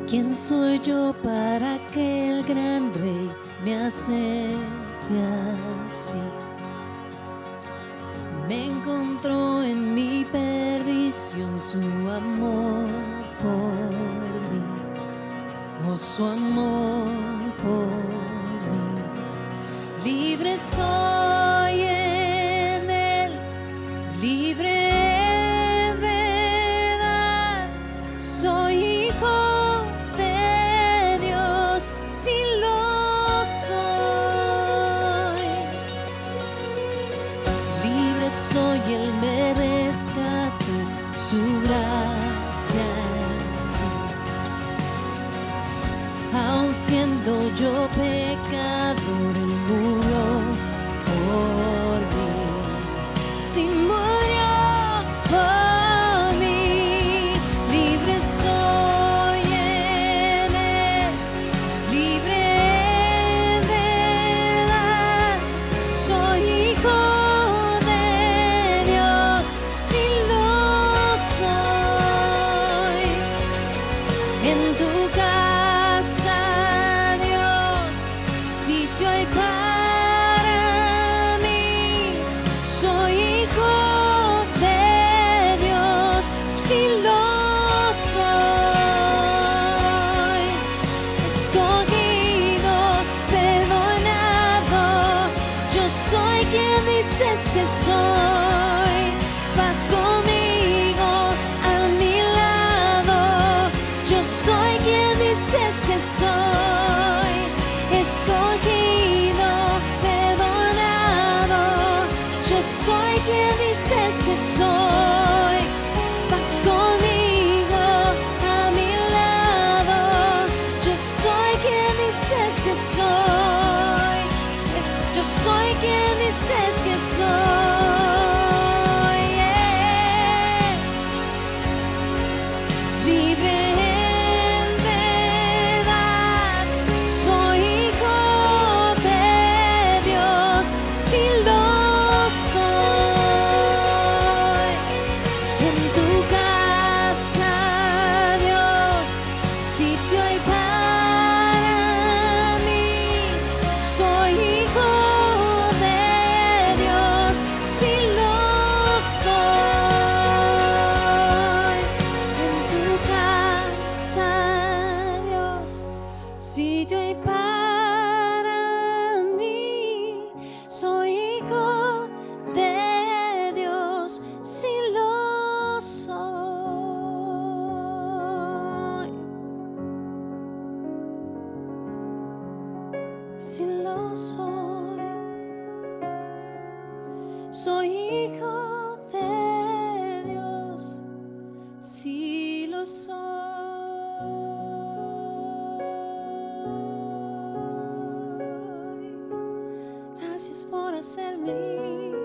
¿Quién soy yo para que el gran Rey me acepte así? Me encontró en mi perdición su amor por mí, oh, su amor por mí. Libre soy en él, libre en verdad, soy hijo de Dios, si lo soy. Libre soy, él me rescató, su gracia en mí. Aun siendo yo pecador, él murió por mí. Si murió por mí, libre soy en él, libre en verdad, soy hijo de Dios, si lo soy. En tu casa, Dios, sitio hay para mí, soy hijo de Dios, si lo soy. Escogido, perdonado, yo soy quien dices que soy. Vas conmigo a mi lado, yo soy quien dices que soy. Escogido, perdonado, yo soy quien dices que soy. Vas conmigo a mi lado, yo soy quien dices que soy. Yo soy quien dices que soy. Libre en verdad, soy hijo de Dios, si lo soy. En tu casa, Dios, sitio hay para mí, soy hijo de Dios, si lo soy. En tu casa, Dios, sitio hay para mí, soy hijo de Dios, si lo soy. Si lo soy, soy hijo de Dios, si lo soy. Gracias por hacerme hijo,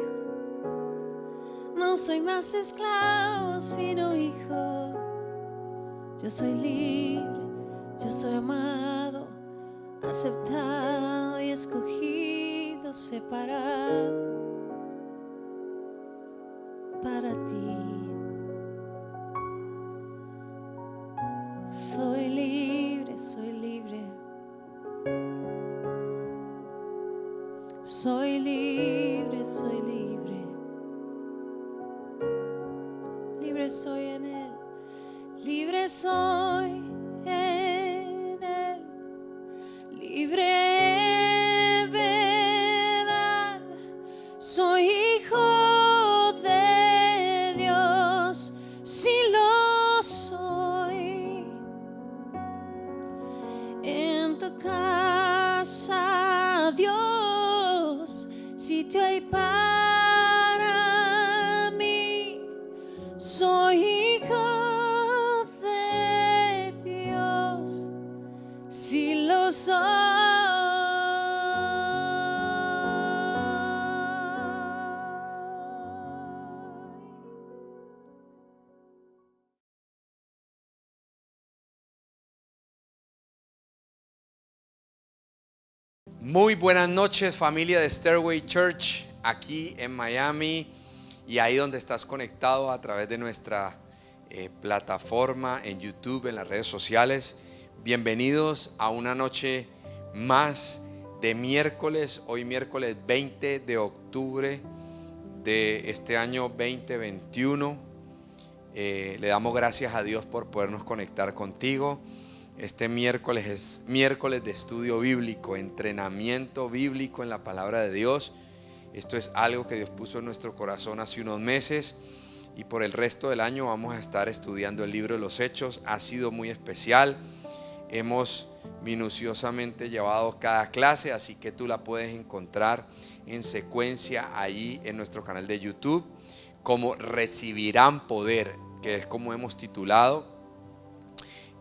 no soy más esclavo, sino hijo. Yo soy libre, yo soy amado, aceptado y escogido, separado para ti. Soy libre, soy libre. Soy libre, soy libre. Libre soy en él, libre soy en él, libre en verdad, soy hijo de Dios, si lo soy. En tu casa, Dios, sitio hay para mí, soy hijo de Dios, si lo soy. Muy buenas noches, familia de Stairway Church, aquí en Miami y ahí donde estás conectado a través de nuestra plataforma en YouTube, en las redes sociales. Bienvenidos a una noche más de miércoles, hoy miércoles 20 de octubre de este año 2021. Le damos gracias a Dios por podernos conectar contigo. Este miércoles es miércoles de estudio bíblico, entrenamiento bíblico en la palabra de Dios. Esto es algo que Dios puso en nuestro corazón hace unos meses y por el resto del año vamos a estar estudiando el libro de los Hechos. Ha sido muy especial. Hemos minuciosamente llevado cada clase, así que tú la puedes encontrar en secuencia ahí en nuestro canal de YouTube, como Recibirán Poder, que es como hemos titulado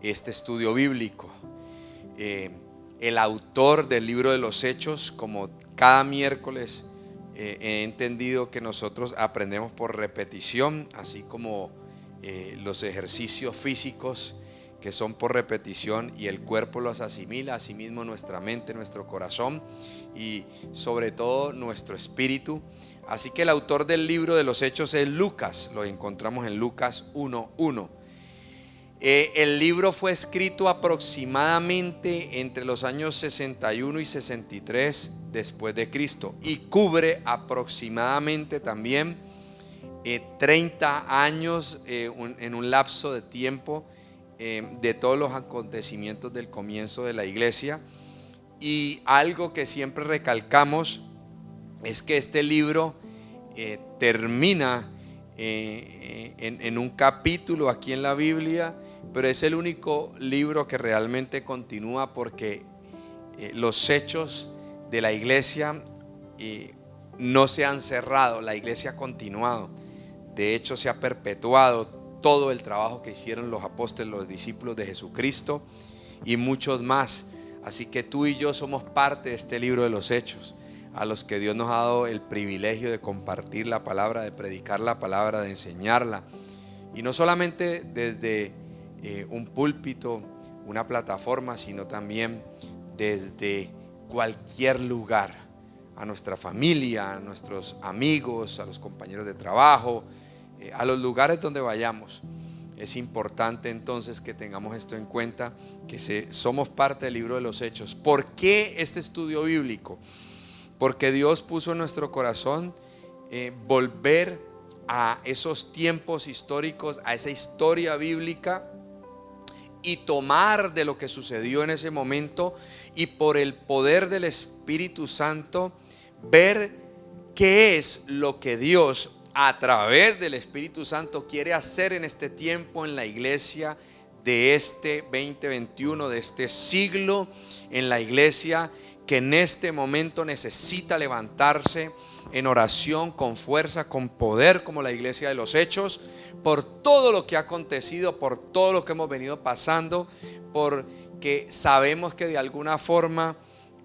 este estudio bíblico. El autor del libro de los Hechos, como cada miércoles, he entendido que nosotros aprendemos por repetición, así como los ejercicios físicos que son por repetición y el cuerpo los asimila, asimismo nuestra mente, nuestro corazón y sobre todo nuestro espíritu. Así que el autor del libro de los Hechos es Lucas, lo encontramos en Lucas 1:1. El libro fue escrito aproximadamente entre los años 61 y 63 después de Cristo y cubre aproximadamente también 30 años en un lapso de tiempo de todos los acontecimientos del comienzo de la iglesia. Y algo que siempre recalcamos es que este libro termina en un capítulo aquí en la Biblia, pero es el único libro que realmente continúa, porque los hechos de la iglesia no se han cerrado, la iglesia ha continuado. De hecho, se ha perpetuado todo el trabajo que hicieron los apóstoles, los discípulos de Jesucristo y muchos más. Así que tú y yo somos parte de este libro de los Hechos, a los que Dios nos ha dado el privilegio de compartir la palabra, de predicar la palabra, de enseñarla. Y no solamente desde un púlpito, una plataforma, sino también desde cualquier lugar, a nuestra familia, a nuestros amigos, a los compañeros de trabajo, a los lugares donde vayamos. Es importante entonces que tengamos esto en cuenta, que somos parte del libro de los Hechos. ¿Por qué este estudio bíblico? Porque Dios puso en nuestro corazón volver a esos tiempos históricos, a esa historia bíblica, y tomar de lo que sucedió en ese momento y por el poder del Espíritu Santo ver qué es lo que Dios a través del Espíritu Santo quiere hacer en este tiempo en la iglesia de este 2021, de este siglo, en la iglesia que en este momento necesita levantarse en oración, con fuerza, con poder, como la iglesia de los Hechos, por todo lo que ha acontecido, por todo lo que hemos venido pasando, porque sabemos que de alguna forma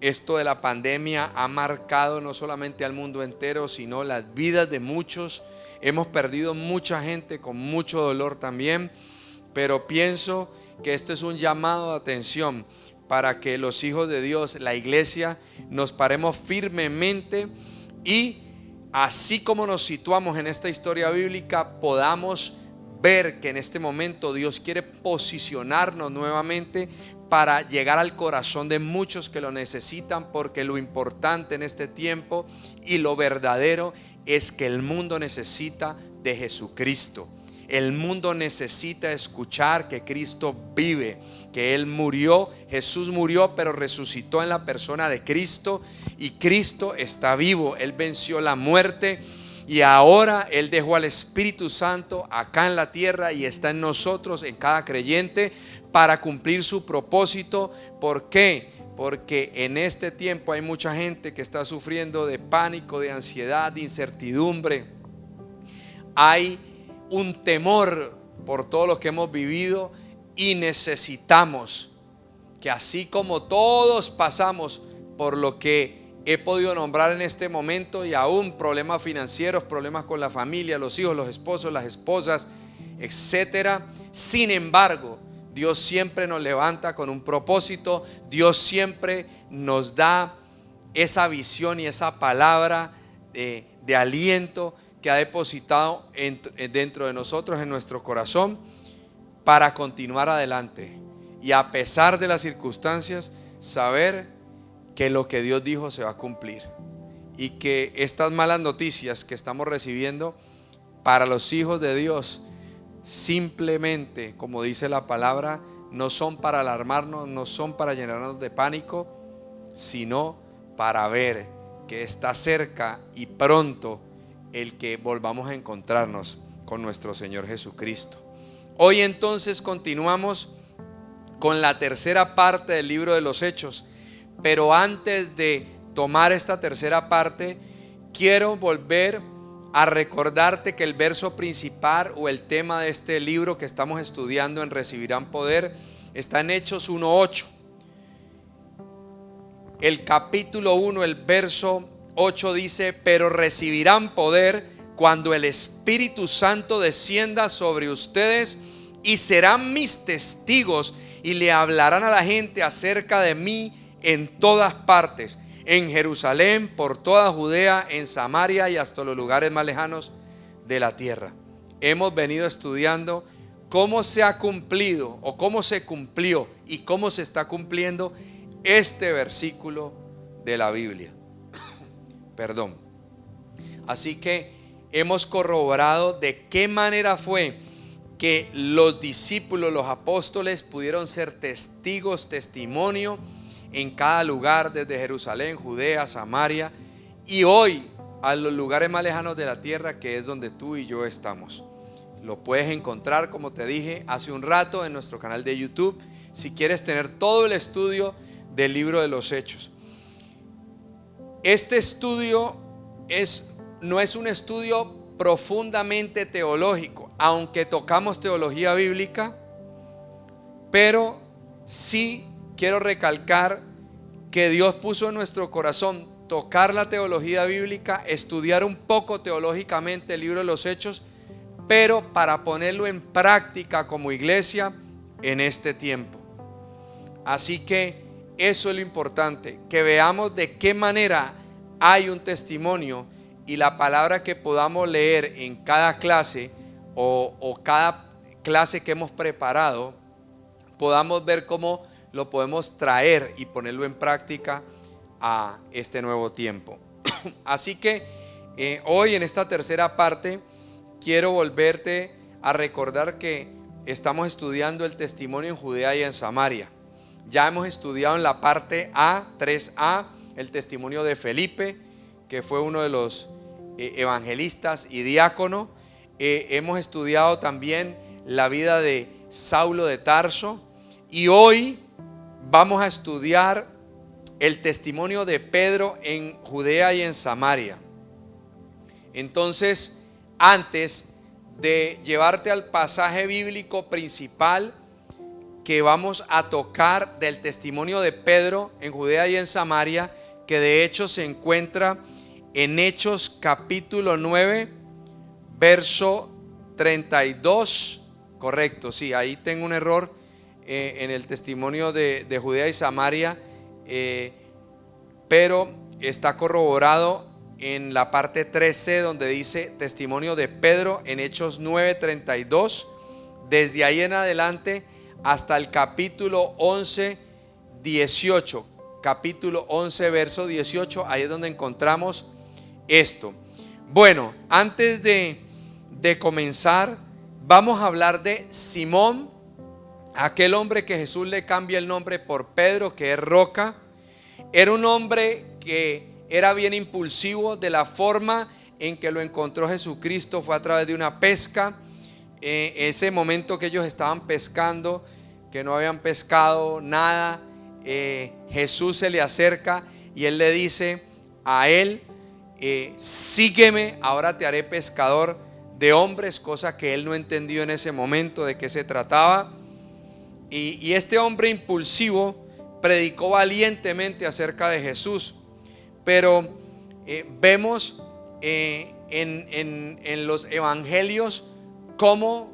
esto de la pandemia ha marcado no solamente al mundo entero, sino las vidas de muchos. Hemos perdido mucha gente con mucho dolor también, pero pienso que esto es un llamado de atención para que los hijos de Dios, la iglesia, nos paremos firmemente y así como nos situamos en esta historia bíblica, podamos ver que en este momento Dios quiere posicionarnos nuevamente para llegar al corazón de muchos que lo necesitan, porque lo importante en este tiempo y lo verdadero es que el mundo necesita de Jesucristo. El mundo necesita escuchar que Cristo vive, que Él murió, Jesús murió, pero resucitó en la persona de Cristo, y Cristo está vivo. Él venció la muerte y ahora Él dejó al Espíritu Santo acá en la tierra y está en nosotros, en cada creyente, para cumplir su propósito. ¿Por qué? Porque en este tiempo hay mucha gente que está sufriendo de pánico, de ansiedad, de incertidumbre. Hay un temor por todo lo que hemos vivido y necesitamos que, así como todos pasamos por lo que he podido nombrar en este momento, y aún problemas financieros, problemas con la familia, los hijos, los esposos, las esposas, etcétera, sin embargo, Dios siempre nos levanta con un propósito. Dios siempre nos da esa visión y esa palabra de aliento que ha depositado dentro de nosotros, en nuestro corazón, para continuar adelante. y a pesar de las circunstancias, saber que lo que Dios dijo se va a cumplir y que estas malas noticias que estamos recibiendo para los hijos de Dios simplemente, como dice la palabra, no son para alarmarnos, no son para llenarnos de pánico, sino para ver que está cerca y pronto el que volvamos a encontrarnos con nuestro Señor Jesucristo. Hoy entonces continuamos con la tercera parte del libro de los Hechos, pero antes de tomar esta tercera parte, quiero volver a recordarte que el verso principal o el tema de este libro que estamos estudiando en Recibirán Poder está en Hechos 1:8. El capítulo 1, el verso 8 dice: pero recibirán poder cuando el Espíritu Santo descienda sobre ustedes, y serán mis testigos, y le hablarán a la gente acerca de mí en todas partes, en Jerusalén, por toda Judea, en Samaria y hasta los lugares más lejanos de la tierra. Hemos venido estudiando cómo se ha cumplido o cómo se cumplió y cómo se está cumpliendo este versículo de la Biblia. Perdón. Así que hemos corroborado de qué manera fue que los discípulos, los apóstoles, pudieron ser testigos, testimonio en cada lugar, desde Jerusalén, Judea, Samaria, y hoy a los lugares más lejanos de la tierra, que es donde tú y yo estamos. Lo puedes encontrar, como te dije hace un rato, en nuestro canal de YouTube, si quieres tener todo el estudio del libro de los Hechos. Este estudio no es un estudio profundamente teológico, aunque tocamos teología bíblica, pero sí quiero recalcar que Dios puso en nuestro corazón tocar la teología bíblica, estudiar un poco teológicamente el libro de los Hechos, pero para ponerlo en práctica como iglesia en este tiempo. Así que eso es lo importante, que veamos de qué manera hay un testimonio y la palabra que podamos leer en cada clase o cada clase que hemos preparado, podamos ver cómo lo podemos traer y ponerlo en práctica a este nuevo tiempo. Así que hoy en esta tercera parte quiero volverte a recordar que estamos estudiando el testimonio en Judea y en Samaria. Ya hemos estudiado en la parte A, 3A, el testimonio de Felipe, que fue uno de los evangelistas y diácono. Hemos estudiado también la vida de Saulo de Tarso, y hoy vamos a estudiar el testimonio de Pedro en Judea y en Samaria. Entonces, antes de llevarte al pasaje bíblico principal que vamos a tocar del testimonio de Pedro en Judea y en Samaria, que de hecho se encuentra en Hechos capítulo 9, verso 32. Correcto, sí, ahí tengo un error en el testimonio de Judea y Samaria, pero está corroborado en la parte 13, donde dice testimonio de Pedro en Hechos 9:32. Desde ahí en adelante hasta el capítulo 11, 18. Capítulo 11, verso 18, ahí es donde encontramos esto. Bueno, antes de comenzar, vamos a hablar de Simón, aquel hombre que Jesús le cambia el nombre por Pedro, que es roca. Era un hombre que era bien impulsivo. De la forma en que lo encontró Jesucristo fue a través de una pesca. Ese momento que ellos estaban pescando, que no habían pescado nada, Jesús se le acerca y él le dice a él: sígueme, ahora te haré pescador de hombres, cosa que él no entendió en ese momento de qué se trataba. Y este hombre impulsivo predicó valientemente acerca de Jesús. Pero vemos en los evangelios cómo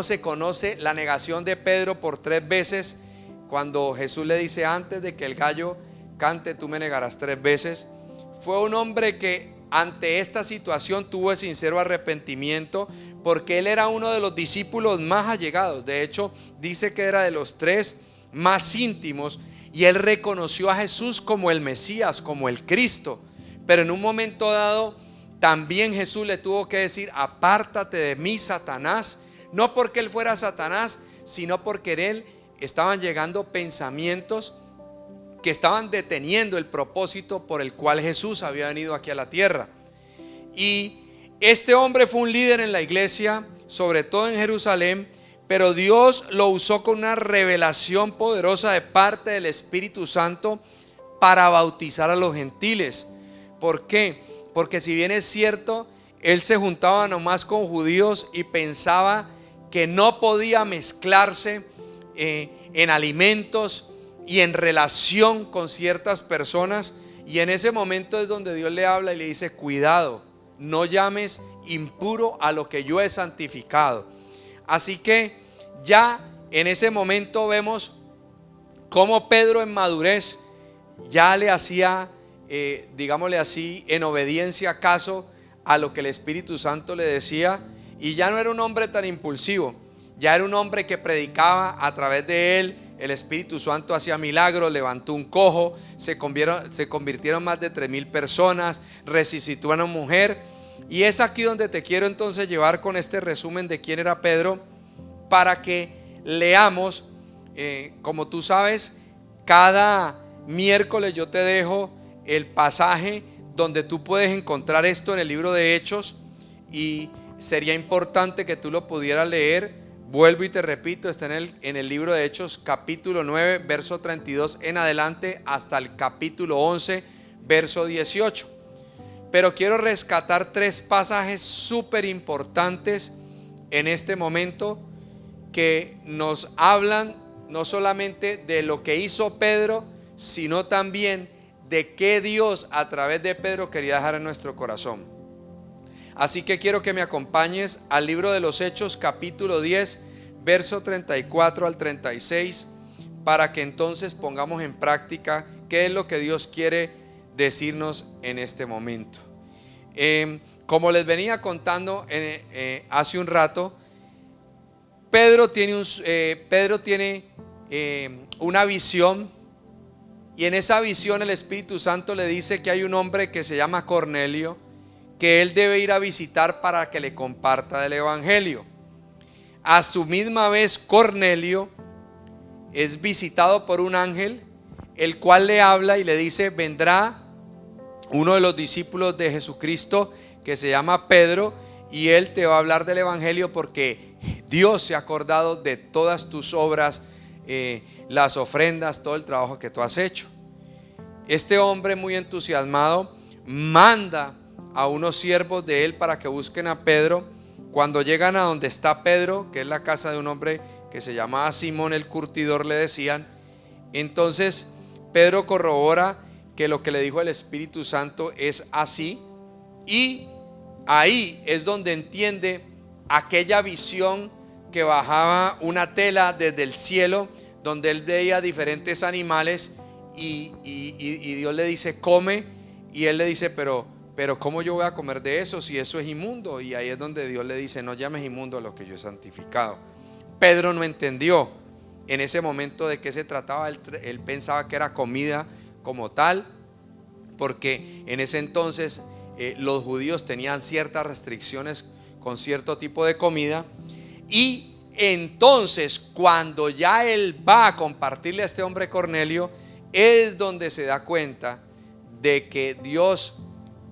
se conoce la negación de Pedro por 3 veces, cuando Jesús le dice: antes de que el gallo cante, tú me negarás 3 veces. Fue un hombre que ante esta situación tuvo sincero arrepentimiento, porque él era uno de los discípulos más allegados. De hecho, dice que era de los 3 más íntimos, y él reconoció a Jesús como el Mesías, como el Cristo. Pero en un momento dado también Jesús le tuvo que decir: apártate de mí, Satanás. No porque él fuera Satanás, sino porque en él estaban llegando pensamientos que estaban deteniendo el propósito por el cual Jesús había venido aquí a la tierra. Y este hombre fue un líder en la iglesia, sobre todo en Jerusalén, pero Dios lo usó con una revelación poderosa de parte del Espíritu Santo para bautizar a los gentiles. ¿Por qué? Porque si bien es cierto, él se juntaba nomás con judíos y pensaba que no podía mezclarse en alimentos y en relación con ciertas personas, y en ese momento es donde Dios le habla y le dice: cuidado, no llames impuro a lo que yo he santificado. Así que ya en ese momento vemos cómo Pedro en madurez ya le hacía, digámosle así, en obediencia caso a lo que el Espíritu Santo le decía, y ya no era un hombre tan impulsivo, ya era un hombre que predicaba. A través de él el Espíritu Santo hacía milagros, levantó un cojo, se convirtieron más de 3,000 personas, resucitó a una mujer. Y es aquí donde te quiero entonces llevar con este resumen de quién era Pedro, para que leamos, como tú sabes, cada miércoles yo te dejo el pasaje donde tú puedes encontrar esto en el libro de Hechos, y sería importante que tú lo pudieras leer. Vuelvo y te repito, está en el libro de Hechos capítulo 9 verso 32 en adelante hasta el capítulo 11 verso 18. Pero quiero rescatar 3 pasajes súper importantes en este momento, que nos hablan no solamente de lo que hizo Pedro, sino también de qué Dios a través de Pedro quería dejar en nuestro corazón. Así que quiero que me acompañes al libro de los Hechos capítulo 10 verso 34 al 36, para que entonces pongamos en práctica qué es lo que Dios quiere decirnos en este momento. Como les venía contando hace un rato, Pedro tiene una visión, y en esa visión el Espíritu Santo le dice que hay un hombre que se llama Cornelio, que él debe ir a visitar para que le comparta del evangelio. A su misma vez, Cornelio es visitado por un ángel, el cual le habla y le dice: vendrá uno de los discípulos de Jesucristo que se llama Pedro, y él te va a hablar del evangelio, porque Dios se ha acordado de todas tus obras, las ofrendas, todo el trabajo que tú has hecho. Este hombre, muy entusiasmado, manda a unos siervos de él para que busquen a Pedro. Cuando llegan a donde está Pedro, que es la casa de un hombre que se llamaba Simón el curtidor, le decían, entonces Pedro corrobora que lo que le dijo el Espíritu Santo es así, y ahí es donde entiende aquella visión que bajaba una tela desde el cielo, donde él veía diferentes animales, y Dios le dice: come, y él le dice: pero ¿cómo yo voy a comer de eso si eso es inmundo? Y ahí es donde Dios le dice: no llames inmundo a lo que yo he santificado. Pedro no entendió en ese momento de qué se trataba. Él pensaba que era comida como tal, porque en ese entonces los judíos tenían ciertas restricciones con cierto tipo de comida. Y entonces, cuando ya él va a compartirle a este hombre Cornelio, es donde se da cuenta de que Dios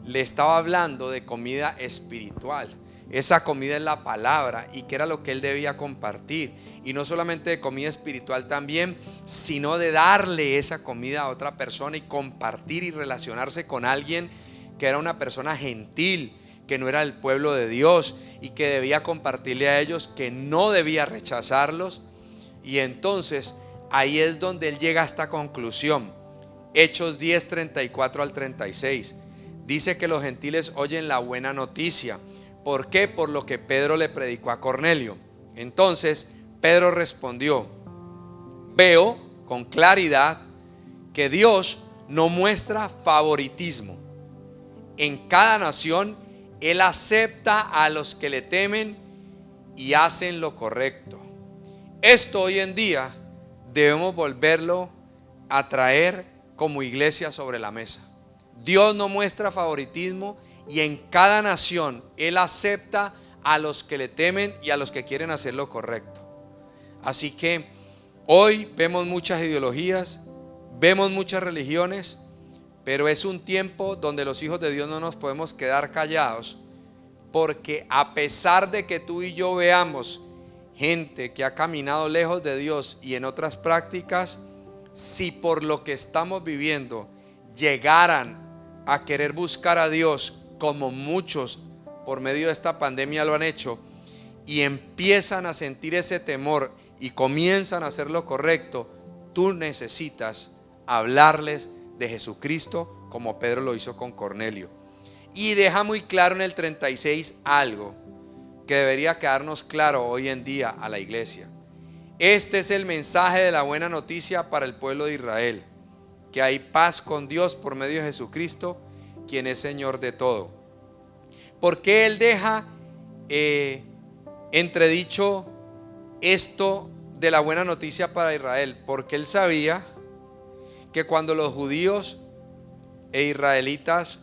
le estaba hablando de comida espiritual. Esa comida es la palabra, y que era lo que él debía compartir. Y no solamente de comida espiritual también, sino de darle esa comida a otra persona y compartir y relacionarse con alguien que era una persona gentil, que no era del pueblo de Dios, y que debía compartirle a ellos, que no debía rechazarlos. Y entonces ahí es donde él llega a esta conclusión. Hechos 10, 34 al 36. Dice que los gentiles oyen la buena noticia. ¿Por qué? Por lo que Pedro le predicó a Cornelio. Entonces Pedro respondió: veo con claridad que Dios no muestra favoritismo. en cada nación, Él acepta a los que le temen y hacen lo correcto. Esto hoy en día debemos volverlo a traer como iglesia sobre la mesa. Dios no muestra favoritismo y en cada nación Él acepta a los que le temen y a los que quieren hacer lo correcto. Así que hoy vemos muchas ideologías, vemos muchas religiones, pero es un tiempo donde los hijos de Dios no nos podemos quedar callados, porque a pesar de que tú y yo veamos gente que ha caminado lejos de Dios y en otras prácticas, si por lo que estamos viviendo llegaran a querer buscar a Dios, como muchos por medio de esta pandemia lo han hecho, y empiezan a sentir ese temor y comienzan a hacer lo correcto, tú necesitas hablarles de Jesucristo como Pedro lo hizo con Cornelio. Y deja muy claro en el 36 algo que debería quedarnos claro hoy en día a la iglesia. Este es el mensaje de la buena noticia para el pueblo de Israel, que hay paz con Dios por medio de Jesucristo, quien es Señor de todo. ¿Por qué Él deja entredicho esto de la buena noticia para Israel? Porque Él sabía que cuando los judíos e israelitas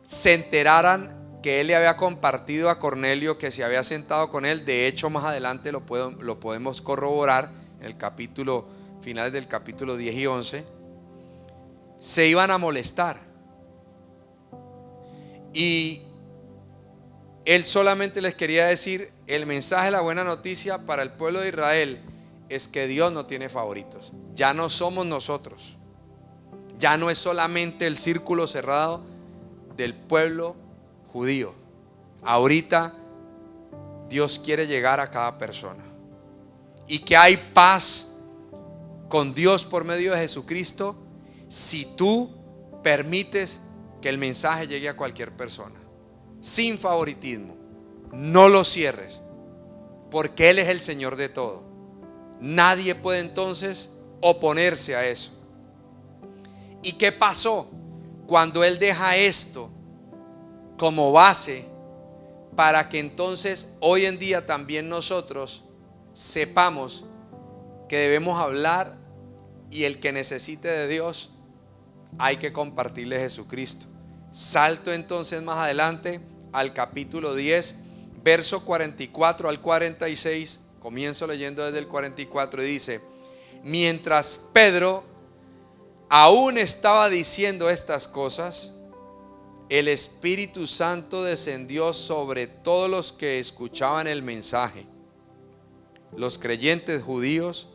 se enteraran que Él le había compartido a Cornelio que se había sentado con él, de hecho más adelante lo podemos corroborar en el capítulo, finales del capítulo 10 y 11, se iban a molestar. Y Él solamente les quería decir, el mensaje de la buena noticia para el pueblo de Israel es que Dios no tiene favoritos. Ya no somos nosotros, ya no es solamente el círculo cerrado del pueblo judío. Ahorita Dios quiere llegar a cada persona, y que hay paz con Dios por medio de Jesucristo si tú permites que el mensaje llegue a cualquier persona sin favoritismo. No lo cierres, porque Él es el Señor de todo. Nadie puede entonces oponerse a eso. ¿Y qué pasó cuando Él deja esto como base para que entonces hoy en día también nosotros sepamos que debemos hablar, y el que necesite de Dios hay que compartirle Jesucristo? Salto entonces más adelante al capítulo 10, verso 44 al 46. Comienzo leyendo desde el 44 y dice: mientras Pedro aún estaba diciendo estas cosas, el Espíritu Santo descendió sobre todos los que escuchaban el mensaje. Los creyentes judíos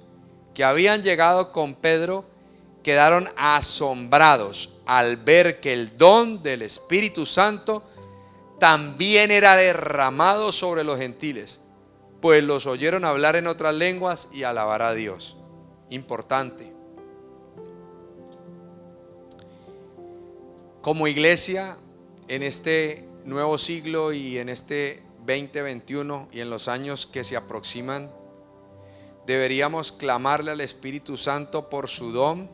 que habían llegado con Pedro quedaron asombrados al ver que el don del Espíritu Santo también era derramado sobre los gentiles, pues los oyeron hablar en otras lenguas y alabar a Dios. Importante. Como iglesia, en este nuevo siglo y en este 2021 y en los años que se aproximan, deberíamos clamarle al Espíritu Santo por su don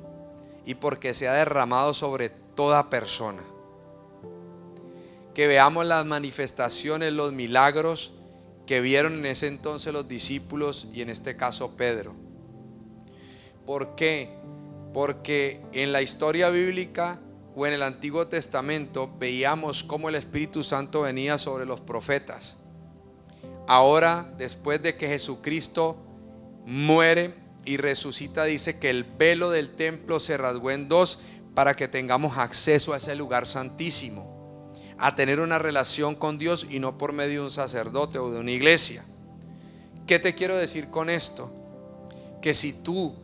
y porque sea derramado sobre toda persona. Que veamos las manifestaciones, los milagros que vieron en ese entonces los discípulos y en este caso Pedro. ¿Por qué? Porque en la historia bíblica o en el Antiguo Testamento veíamos cómo el Espíritu Santo venía sobre los profetas. Ahora, después de que Jesucristo muere y resucita, dice que el velo del templo se rasgó en dos para que tengamos acceso a ese lugar santísimo, a tener una relación con Dios y no por medio de un sacerdote o de una iglesia. ¿Qué te quiero decir con esto? Que si tú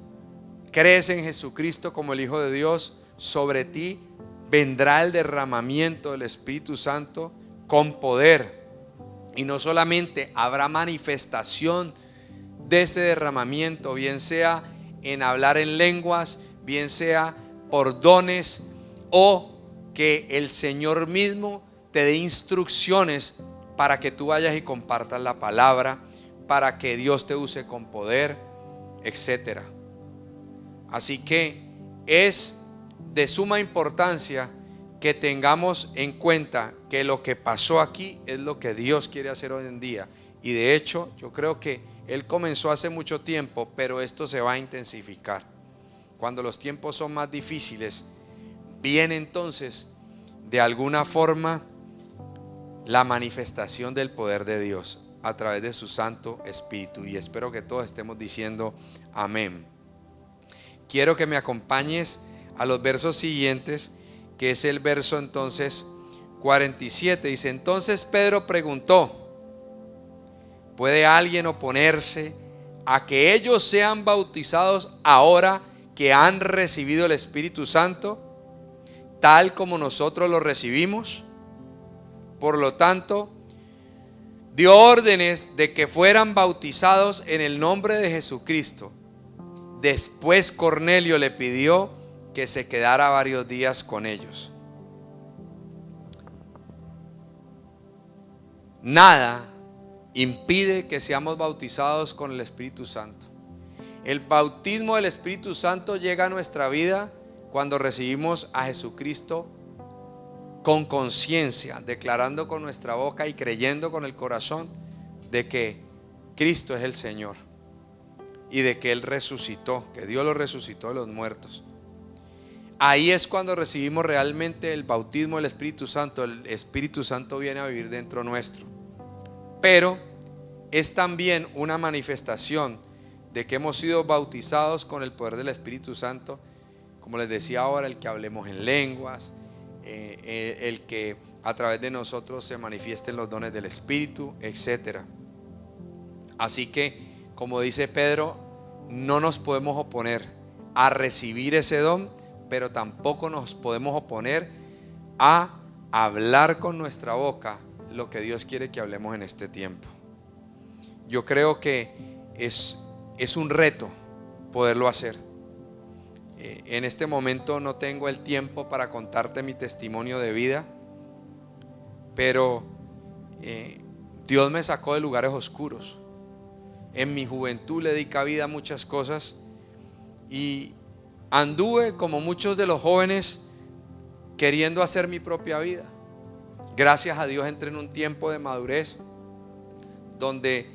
crees en Jesucristo como el Hijo de Dios, sobre ti vendrá el derramamiento del Espíritu Santo con poder. Y no solamente habrá manifestación de ese derramamiento, bien sea en hablar en lenguas, bien sea por dones, o que el Señor mismo te dé instrucciones para que tú vayas y compartas la palabra, para que Dios te use con poder, etcétera. Así que es de suma importancia que tengamos en cuenta que lo que pasó aquí es lo que Dios quiere hacer hoy en día. Y de hecho, yo creo que Él comenzó hace mucho tiempo, pero esto se va a intensificar. Cuando los tiempos son más difíciles, viene entonces, de alguna forma, la manifestación del poder de Dios a través de su Santo Espíritu. Y espero que todos estemos diciendo amén. Quiero que me acompañes a los versos siguientes, que es el verso entonces 47. Dice: entonces Pedro preguntó: ¿puede alguien oponerse a que ellos sean bautizados ahora que han recibido el Espíritu Santo, tal como nosotros lo recibimos? Por lo tanto, dio órdenes de que fueran bautizados en el nombre de Jesucristo. Después Cornelio le pidió que se quedara varios días con ellos. Nada impide que seamos bautizados con el Espíritu Santo. El bautismo del Espíritu Santo llega a nuestra vida cuando recibimos a Jesucristo con conciencia, declarando con nuestra boca y creyendo con el corazón de que Cristo es el Señor y de que Él resucitó, que Dios lo resucitó de los muertos. Ahí es cuando recibimos realmente el bautismo del Espíritu Santo. El Espíritu Santo viene a vivir dentro nuestro. Pero es también una manifestación de que hemos sido bautizados con el poder del Espíritu Santo. Como les decía ahora, el que hablemos en lenguas, el que a través de nosotros se manifiesten los dones del Espíritu, etc. Así que, como dice Pedro, no nos podemos oponer a recibir ese don, pero tampoco nos podemos oponer a hablar con nuestra boca lo que Dios quiere que hablemos en este tiempo. Yo creo que es un reto poderlo hacer. En este momento no tengo el tiempo para contarte mi testimonio de vida, pero Dios me sacó de lugares oscuros. En mi juventud le di cabida a muchas cosas y anduve como muchos de los jóvenes queriendo hacer mi propia vida. Gracias a Dios entré en un tiempo de madurez donde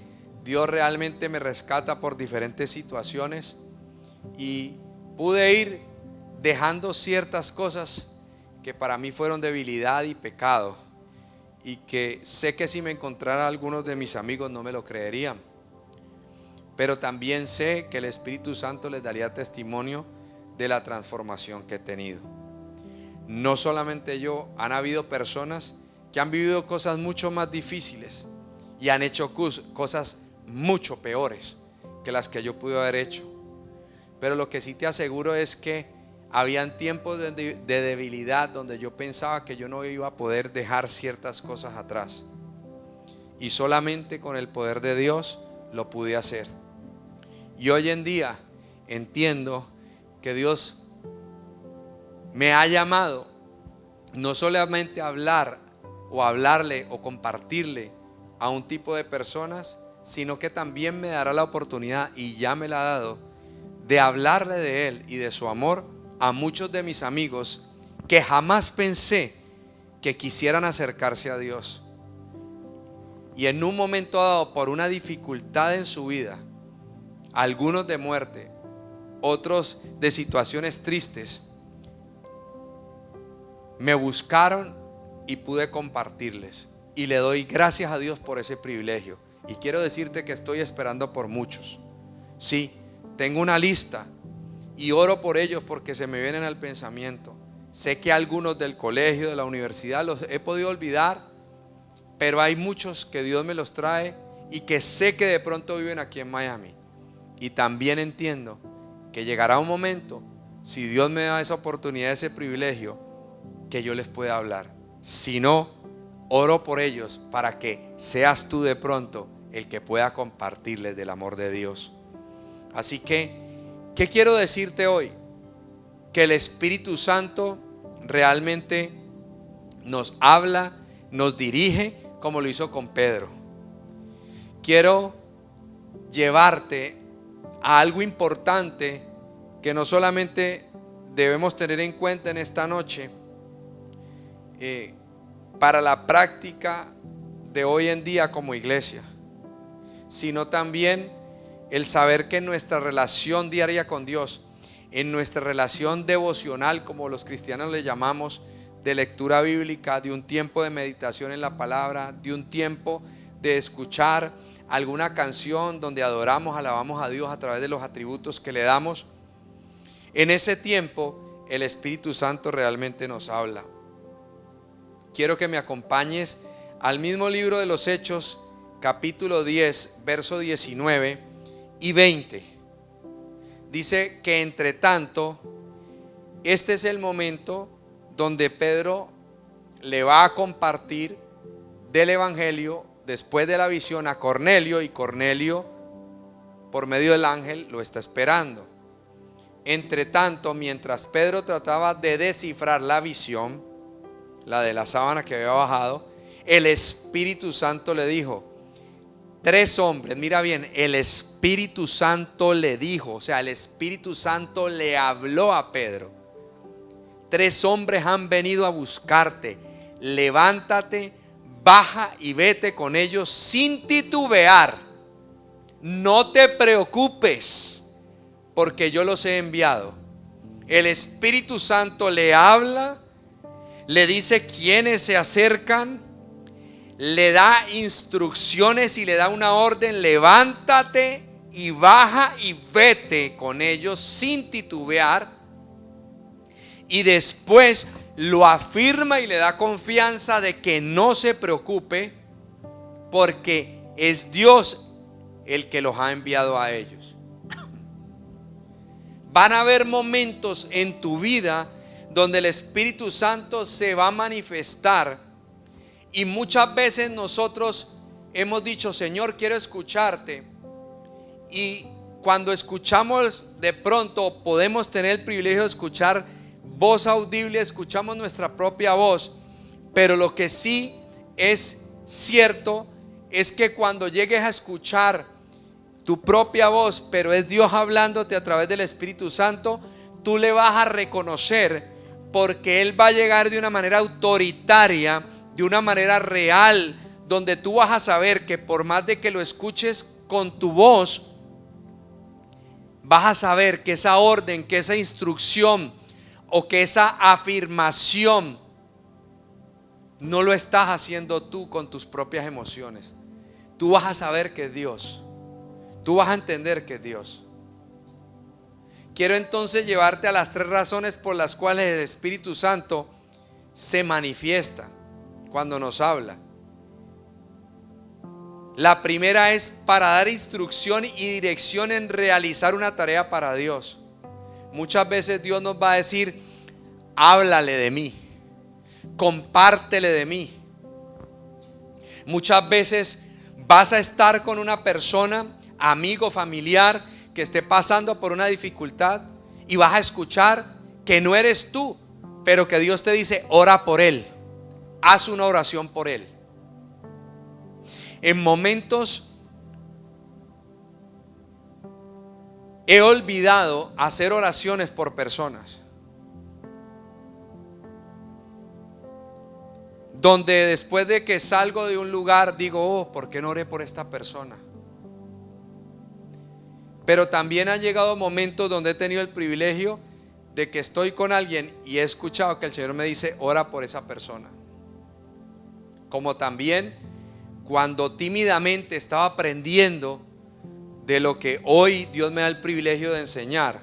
Dios realmente me rescata por diferentes situaciones y pude ir dejando ciertas cosas que para mí fueron debilidad y pecado, y que sé que si me encontrara algunos de mis amigos no me lo creerían. Pero también sé que el Espíritu Santo les daría testimonio de la transformación que he tenido. No solamente yo, han habido personas que han vivido cosas mucho más difíciles y han hecho cosas mucho peores que las que yo pude haber hecho. Pero lo que sí te aseguro es que habían tiempos de debilidad donde yo pensaba que yo no iba a poder dejar ciertas cosas atrás, y solamente con el poder de Dios lo pude hacer. Y hoy en día entiendo que Dios me ha llamado no solamente a hablar o hablarle o compartirle a un tipo de personas, sino que también me dará la oportunidad, y ya me la ha dado, de hablarle de Él y de su amor a muchos de mis amigos que jamás pensé que quisieran acercarse a Dios. Y en un momento dado, por una dificultad en su vida, algunos de muerte, otros de situaciones tristes, me buscaron y pude compartirles. Y le doy gracias a Dios por ese privilegio. Y quiero decirte que estoy esperando por muchos. Sí, tengo una lista y oro por ellos porque se me vienen al pensamiento. Sé que algunos del colegio, de la universidad, los he podido olvidar, pero hay muchos que Dios me los trae y que sé que de pronto viven aquí en Miami. Y también entiendo que llegará un momento, si Dios me da esa oportunidad, ese privilegio, que yo les pueda hablar. Si no, oro por ellos para que seas tú de pronto el que pueda compartirles del amor de Dios. Así que, ¿qué quiero decirte hoy? Que el Espíritu Santo realmente nos habla, nos dirige, como lo hizo con Pedro. Quiero llevarte a algo importante que no solamente debemos tener en cuenta en esta noche, para la práctica de hoy en día como iglesia, sino también el saber que en nuestra relación diaria con Dios, en nuestra relación devocional, como los cristianos le llamamos, de lectura bíblica, de un tiempo de meditación en la palabra, de un tiempo de escuchar alguna canción donde adoramos, alabamos a Dios a través de los atributos que le damos, en ese tiempo el Espíritu Santo realmente nos habla. Quiero que me acompañes al mismo libro de los Hechos, capítulo 10, verso 19 y 20. Dice que entre tanto, este es el momento donde Pedro le va a compartir del evangelio después de la visión a Cornelio, y Cornelio por medio del ángel lo está esperando. Entre tanto, mientras Pedro trataba de descifrar la visión, la de la sábana que había bajado, el Espíritu Santo le dijo: 3 hombres, mira bien, el Espíritu Santo le dijo, o sea, el Espíritu Santo le habló a Pedro: 3 hombres han venido a buscarte, levántate, baja y vete con ellos sin titubear. No te preocupes, porque yo los he enviado. El Espíritu Santo le habla, le dice quiénes se acercan, le da instrucciones y le da una orden: levántate y baja y vete con ellos sin titubear. Y después lo afirma y le da confianza de que no se preocupe, porque es Dios el que los ha enviado a ellos. Van a haber momentos en tu vida donde el Espíritu Santo se va a manifestar, y muchas veces nosotros hemos dicho: Señor, quiero escucharte. Y cuando escuchamos, de pronto podemos tener el privilegio de escuchar voz audible, escuchamos nuestra propia voz, pero lo que sí es cierto es que cuando llegues a escuchar tu propia voz, pero es Dios hablándote a través del Espíritu Santo, tú le vas a reconocer, porque Él va a llegar de una manera autoritaria, de una manera real, donde tú vas a saber que por más de que lo escuches con tu voz, vas a saber que esa orden, que esa instrucción o que esa afirmación no lo estás haciendo tú con tus propias emociones. Tú vas a saber que es Dios. Tú vas a entender que es Dios. Quiero entonces llevarte a las 3 razones por las cuales el Espíritu Santo se manifiesta cuando nos habla. La primera es para dar instrucción y dirección en realizar una tarea para Dios. Muchas veces Dios nos va a decir: háblale de mí, compártele de mí. Muchas veces vas a estar con una persona, amigo, familiar, que esté pasando por una dificultad, y vas a escuchar que no eres tú, pero que Dios te dice: ora por él, haz una oración por él. En momentos he olvidado hacer oraciones por personas, donde después de que salgo de un lugar digo: oh, ¿por qué no oré por esta persona? Pero también han llegado momentos donde he tenido el privilegio de que estoy con alguien y he escuchado que el Señor me dice: ora por esa persona. Como también cuando tímidamente estaba aprendiendo de lo que hoy Dios me da el privilegio de enseñar,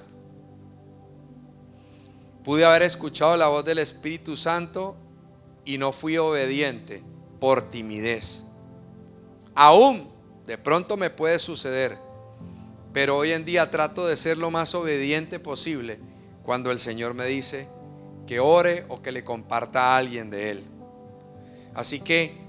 pude haber escuchado la voz del Espíritu Santo y no fui obediente por timidez. Aún de pronto me puede suceder, pero hoy en día trato de ser lo más obediente posible cuando el Señor me dice que ore o que le comparta a alguien de Él. Así que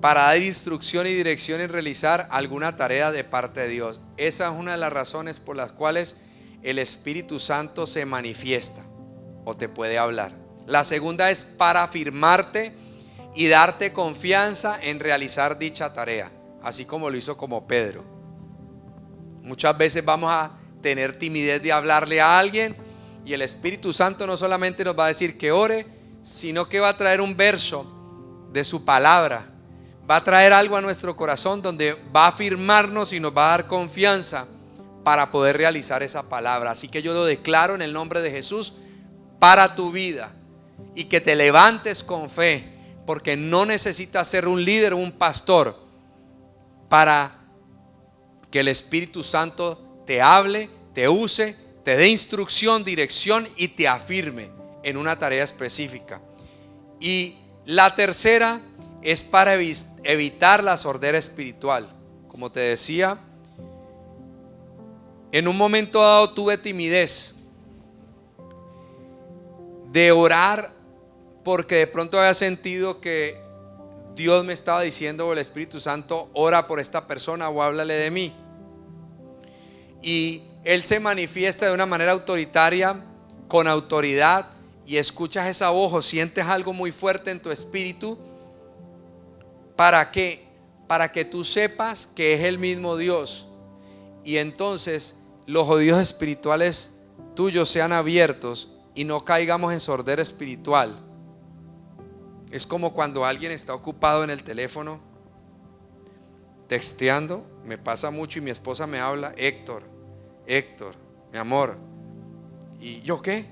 para dar instrucción y dirección en realizar alguna tarea de parte de Dios, esa es una de las razones por las cuales el Espíritu Santo se manifiesta o te puede hablar. La segunda es para afirmarte y darte confianza en realizar dicha tarea, así como lo hizo como Pedro. Muchas veces vamos a tener timidez de hablarle a alguien, y el Espíritu Santo no solamente nos va a decir que ore, sino que va a traer un verso de su palabra. Va a traer algo a nuestro corazón donde va a afirmarnos y nos va a dar confianza para poder realizar esa palabra. Así que yo lo declaro en el nombre de Jesús para tu vida, y que te levantes con fe, porque no necesitas ser un líder o un pastor para que el Espíritu Santo te hable, te use, te dé instrucción, dirección y te afirme en una tarea específica. Y la tercera es para evitar la sordera espiritual. Como te decía, en un momento dado tuve timidez de orar, porque de pronto había sentido que Dios me estaba diciendo, o el Espíritu Santo, ora por esta persona o háblale de mí. Y Él se manifiesta de una manera autoritaria, con autoridad, y escuchas esa voz o sientes algo muy fuerte en tu espíritu. ¿Para qué? Para que tú sepas que es el mismo Dios, y entonces los oídos espirituales tuyos sean abiertos y no caigamos en sordera espiritual. Es como cuando alguien está ocupado en el teléfono texteando. Me pasa mucho y mi esposa me habla: Héctor, mi amor. ¿Y yo qué?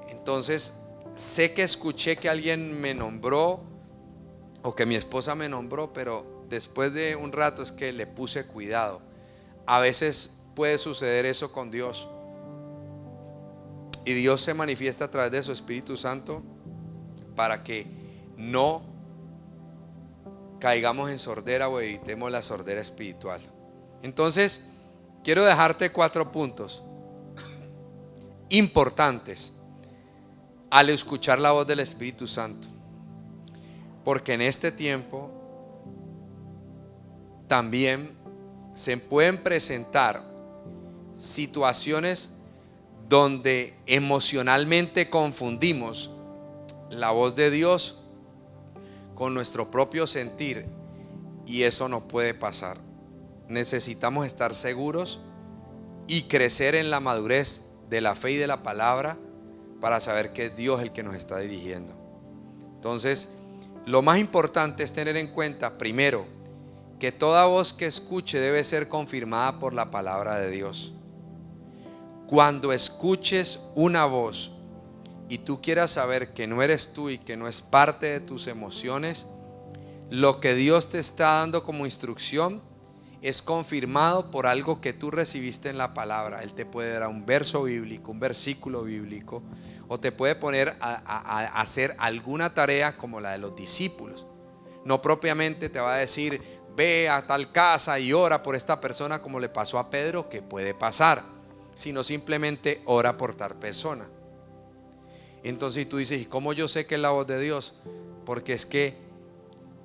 Entonces sé que escuché que alguien me nombró o que mi esposa me nombró, pero después de un rato es que le puse cuidado. A veces puede suceder eso con Dios, y Dios se manifiesta a través de su Espíritu Santo para que no caigamos en sordera o evitemos la sordera espiritual. Entonces quiero dejarte 4 puntos importantes al escuchar la voz del Espíritu Santo, porque en este tiempo también se pueden presentar situaciones donde emocionalmente confundimos la voz de Dios con nuestro propio sentir, y eso no puede pasar. Necesitamos estar seguros y crecer en la madurez de la fe y de la palabra para saber que es Dios el que nos está dirigiendo. Entonces, lo más importante es tener en cuenta, primero, que toda voz que escuche debe ser confirmada por la palabra de Dios. Cuando escuches una voz y tú quieras saber que no eres tú y que no es parte de tus emociones, lo que Dios te está dando como instrucción es confirmado por algo que tú recibiste en la palabra. Él te puede dar un verso bíblico, un versículo bíblico, o te puede poner a hacer alguna tarea como la de los discípulos. No propiamente te va a decir: ve a tal casa y ora por esta persona, como le pasó a Pedro, que puede pasar, sino simplemente ora por tal persona. Entonces tú dices: ¿y cómo yo sé que es la voz de Dios? Porque es que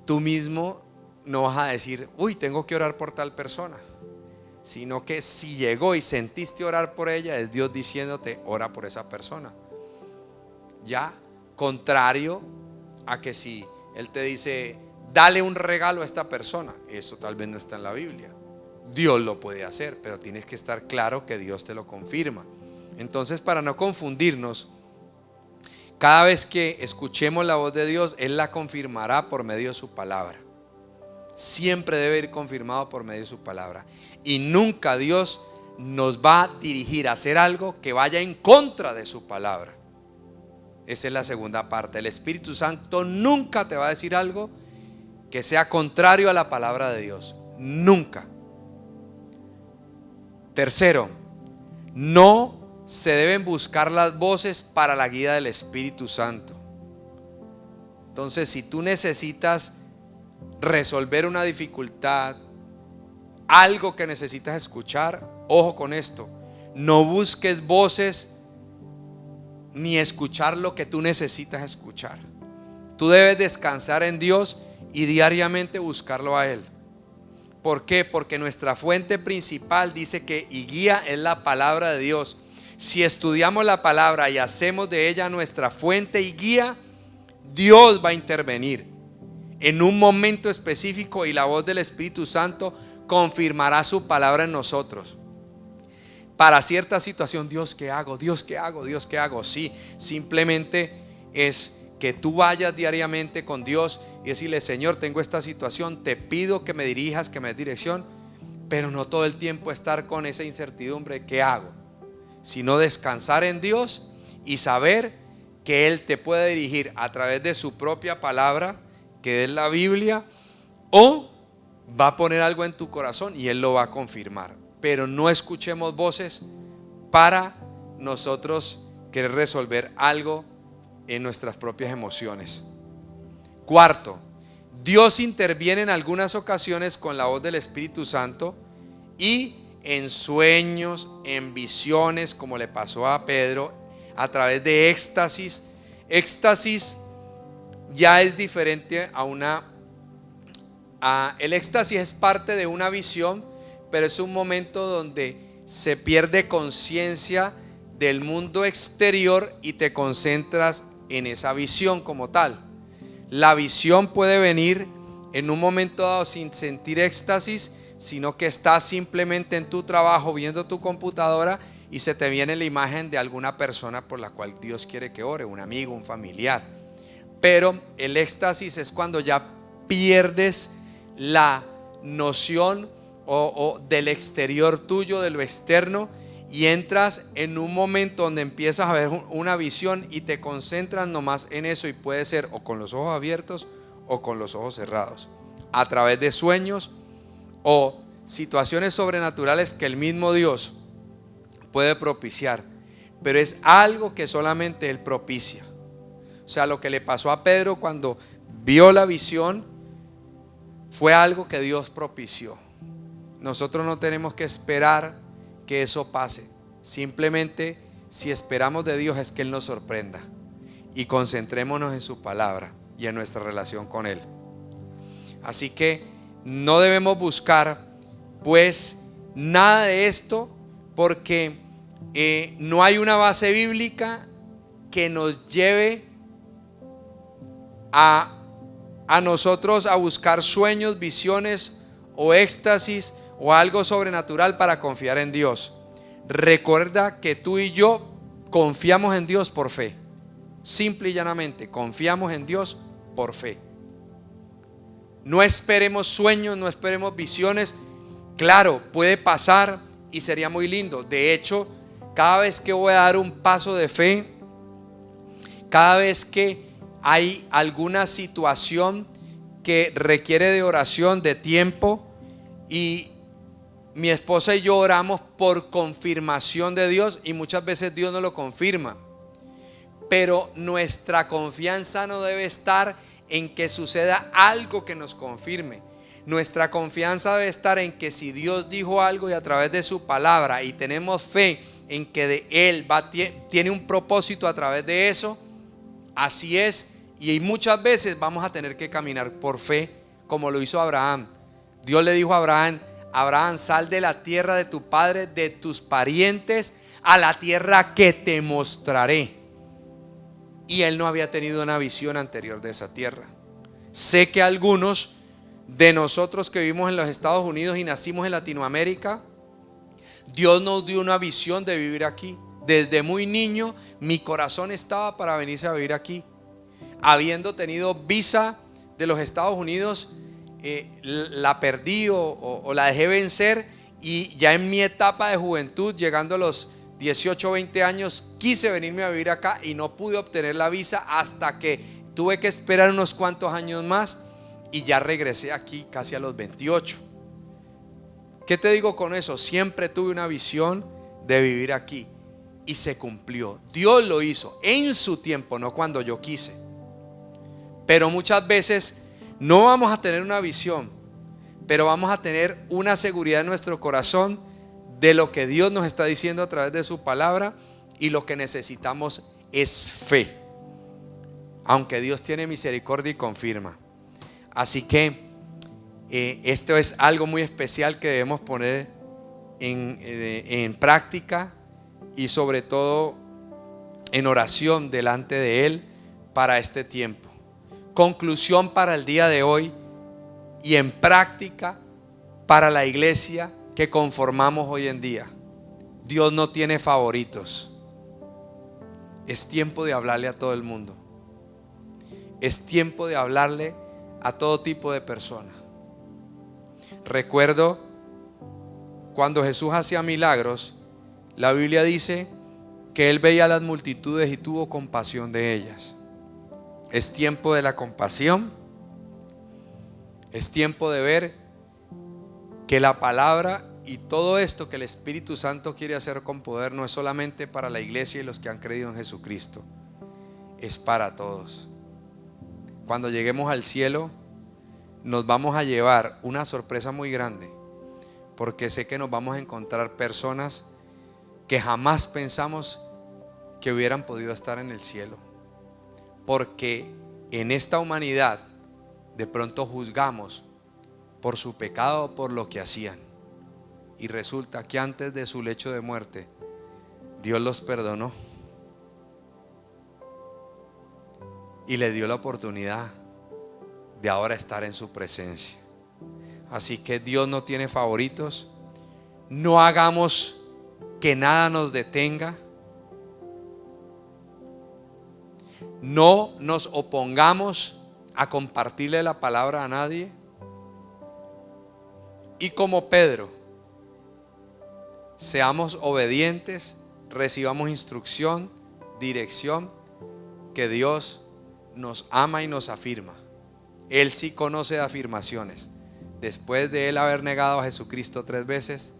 tú mismo no vas a decir: uy, tengo que orar por tal persona, sino que si llegó y sentiste orar por ella, es Dios diciéndote: ora por esa persona. Ya, contrario a que si Él te dice: dale un regalo a esta persona, eso tal vez no está en la Biblia. Dios lo puede hacer, pero tienes que estar claro que Dios te lo confirma. Entonces, para no confundirnos, cada vez que escuchemos la voz de Dios, Él la confirmará por medio de su palabra. Siempre debe ir confirmado por medio de su palabra, y nunca Dios nos va a dirigir a hacer algo que vaya en contra de su palabra. Esa es la segunda parte. El Espíritu Santo nunca te va a decir algo que sea contrario a la palabra de Dios. Nunca. Tercero, no se deben buscar las voces para la guía del Espíritu Santo. Entonces, si tú necesitas resolver una dificultad, algo que necesitas escuchar, ojo con esto: no busques voces ni escuchar lo que tú necesitas escuchar. Tú debes descansar en Dios y diariamente buscarlo a Él. ¿Por qué? Porque nuestra fuente principal dice que y guía es la palabra de Dios. Si estudiamos la palabra y hacemos de ella nuestra fuente y guía, Dios va a intervenir en un momento específico, y la voz del Espíritu Santo confirmará su palabra en nosotros. Para cierta situación: Dios, ¿qué hago? Dios, ¿qué hago? Dios, ¿qué hago? Sí, simplemente es que tú vayas diariamente con Dios y decirle: Señor, tengo esta situación, te pido que me dirijas, que me des dirección, pero no todo el tiempo estar con esa incertidumbre, ¿qué hago? Sino descansar en Dios y saber que Él te puede dirigir a través de su propia palabra, que es la Biblia, o va a poner algo en tu corazón y Él lo va a confirmar. Pero no escuchemos voces para nosotros querer resolver algo en nuestras propias emociones. Cuarto, Dios interviene en algunas ocasiones con la voz del Espíritu Santo y en sueños, en visiones, como le pasó a Pedro, a través de éxtasis. Éxtasis ya es diferente el éxtasis es parte de una visión, pero es un momento donde se pierde conciencia del mundo exterior y te concentras en esa visión como tal. La visión puede venir en un momento dado sin sentir éxtasis, sino que estás simplemente en tu trabajo viendo tu computadora y se te viene la imagen de alguna persona por la cual Dios quiere que ore, un amigo, un familiar. Pero el éxtasis es cuando ya pierdes la noción o del exterior tuyo, de lo externo, y entras en un momento donde empiezas a ver una visión y te concentras nomás en eso, y puede ser o con los ojos abiertos o con los ojos cerrados, a través de sueños o situaciones sobrenaturales que el mismo Dios puede propiciar, pero es algo que solamente Él propicia. O sea, lo que le pasó a Pedro cuando vio la visión fue algo que Dios propició. Nosotros no tenemos que esperar que eso pase. Simplemente, si esperamos de Dios, es que Él nos sorprenda, y concentrémonos en su palabra y en nuestra relación con Él. Así que no debemos buscar pues nada de esto, porque no hay una base bíblica que nos lleve a nosotros a buscar sueños, visiones o éxtasis o algo sobrenatural para confiar en Dios. Recuerda que tú y yo confiamos en Dios por fe. Simple y llanamente, confiamos en Dios por fe. No esperemos sueños, no esperemos visiones. Claro, puede pasar y sería muy lindo. De hecho, cada vez que voy a dar un paso de fe, cada vez que hay alguna situación que requiere de oración, de tiempo, y mi esposa y yo oramos por confirmación de Dios, y muchas veces Dios no lo confirma, pero nuestra confianza no debe estar en que suceda algo que nos confirme. Nuestra confianza debe estar en que si Dios dijo algo y a través de su palabra, y tenemos fe en que de Él tiene un propósito a través de eso, así es. Y muchas veces vamos a tener que caminar por fe, como lo hizo Abraham. Dios le dijo a Abraham: Abraham, sal de la tierra de tu padre, de tus parientes, a la tierra que te mostraré. Y él no había tenido una visión anterior de esa tierra. Sé que algunos de nosotros que vivimos en los Estados Unidos y nacimos en Latinoamérica, Dios nos dio una visión de vivir aquí. Desde muy niño mi corazón estaba para venirse a vivir aquí. Habiendo tenido visa de los Estados Unidos, la perdí o la dejé vencer, y ya en mi etapa de juventud, llegando a los 18 o 20 años, quise venirme a vivir acá y no pude obtener la visa hasta que tuve que esperar unos cuantos años más, y ya regresé aquí casi a los 28. ¿Qué te digo con eso? Siempre tuve una visión de vivir aquí y se cumplió. Dios lo hizo en su tiempo, no cuando yo quise. Pero muchas veces no vamos a tener una visión, pero vamos a tener una seguridad en nuestro corazón de lo que Dios nos está diciendo a través de su palabra, y lo que necesitamos es fe, aunque Dios tiene misericordia y confirma. Así que esto es algo muy especial que debemos poner en práctica, y sobre todo en oración delante de Él para este tiempo. Conclusión para el día de hoy y en práctica para la iglesia que conformamos hoy en día: Dios no tiene favoritos. Es tiempo de hablarle a todo el mundo. es tiempo de hablarle a todo tipo de personas. Recuerdo cuando Jesús hacía milagros, la Biblia dice que Él veía a las multitudes y tuvo compasión de ellas. Es tiempo de la compasión. Es tiempo de ver que la palabra y todo esto que el Espíritu Santo quiere hacer con poder no es solamente para la iglesia y los que han creído en Jesucristo, es para todos. Cuando lleguemos al cielo, nos vamos a llevar una sorpresa muy grande, porque sé que nos vamos a encontrar personas que jamás pensamos que hubieran podido estar en el cielo, porque en esta humanidad de pronto juzgamos por su pecado o por lo que hacían, y resulta que antes de su lecho de muerte Dios los perdonó y le dio la oportunidad de ahora estar en su presencia. Así que Dios no tiene favoritos. No hagamos que nada nos detenga. No nos opongamos a compartirle la palabra a nadie. Y como Pedro, seamos obedientes, recibamos instrucción, dirección, que Dios nos ama y nos afirma. Él sí conoce de afirmaciones. Después de él haber negado a Jesucristo 3 veces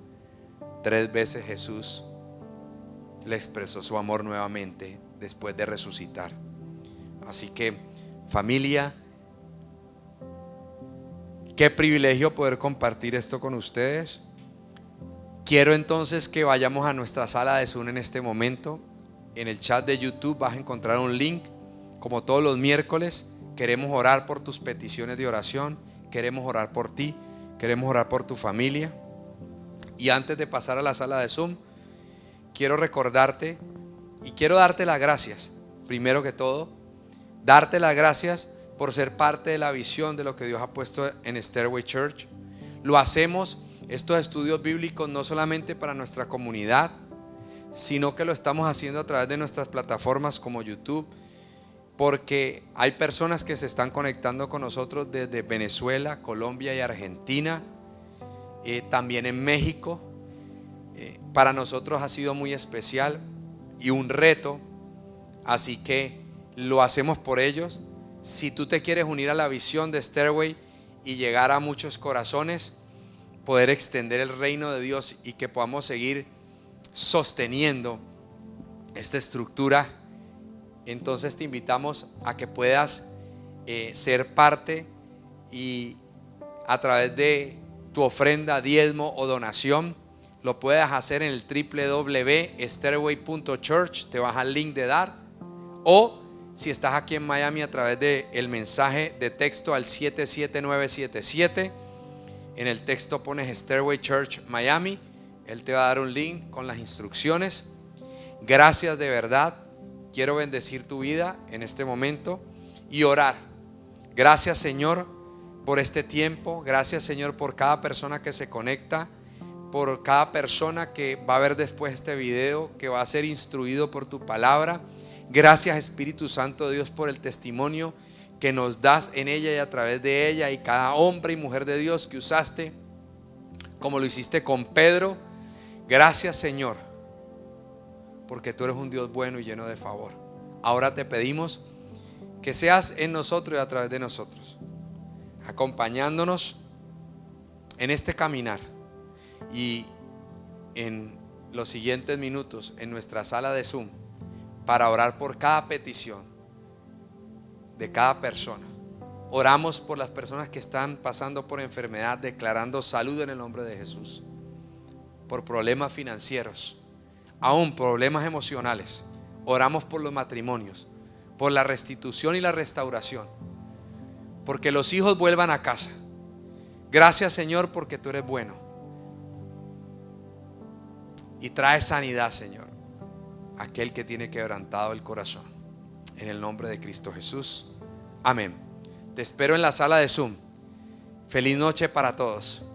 Jesús le expresó su amor nuevamente después de resucitar. Así que, familia, qué privilegio poder compartir esto con ustedes. Quiero entonces que vayamos a nuestra sala de Zoom en este momento. En el chat de YouTube vas a encontrar un link. Como todos los miércoles, queremos orar por tus peticiones de oración. Queremos orar por ti. Queremos orar por tu familia. Y antes de pasar a la sala de Zoom, quiero recordarte y quiero darte las gracias. Primero que todo, darte las gracias por ser parte de la visión de lo que Dios ha puesto en Stairway Church. Lo hacemos, estos estudios bíblicos, no solamente para nuestra comunidad, sino que lo estamos haciendo a través de nuestras plataformas como YouTube, porque hay personas que se están conectando con nosotros desde Venezuela, Colombia y Argentina, también en México. Para nosotros ha sido muy especial y un reto, así que lo hacemos por ellos. Si tú te quieres unir a la visión de Stairway y llegar a muchos corazones, poder extender el reino de Dios y que podamos seguir sosteniendo esta estructura, entonces te invitamos a que puedas ser parte y a través de tu ofrenda, diezmo o donación lo puedas hacer en el www.stairway.church. Te vas al link de dar, o si estás aquí en Miami, a través del mensaje de texto al 77977. En el texto pones Stairway Church Miami. Él te va a dar un link con las instrucciones. Gracias de verdad. Quiero bendecir tu vida en este momento y orar. Gracias, Señor, por este tiempo. Gracias, Señor, por cada persona que se conecta, por cada persona que va a ver después este video, que va a ser instruido por tu palabra. Gracias, Espíritu Santo de Dios, por el testimonio que nos das en ella y a través de ella, y cada hombre y mujer de Dios que usaste, como lo hiciste con Pedro. Gracias, Señor, porque tú eres un Dios bueno y lleno de favor. Ahora te pedimos que seas en nosotros y a través de nosotros, acompañándonos en este caminar, y en los siguientes minutos en nuestra sala de Zoom, para orar por cada petición de cada persona. Oramos por las personas que están pasando por enfermedad, declarando salud en el nombre de Jesús. Por problemas financieros, aún problemas emocionales. Oramos por los matrimonios, por la restitución y la restauración, porque los hijos vuelvan a casa. Gracias, Señor, porque tú eres bueno y trae sanidad, Señor, a aquel que tiene quebrantado el corazón. En el nombre de Cristo Jesús. Amén. Te espero en la sala de Zoom. Feliz noche para todos.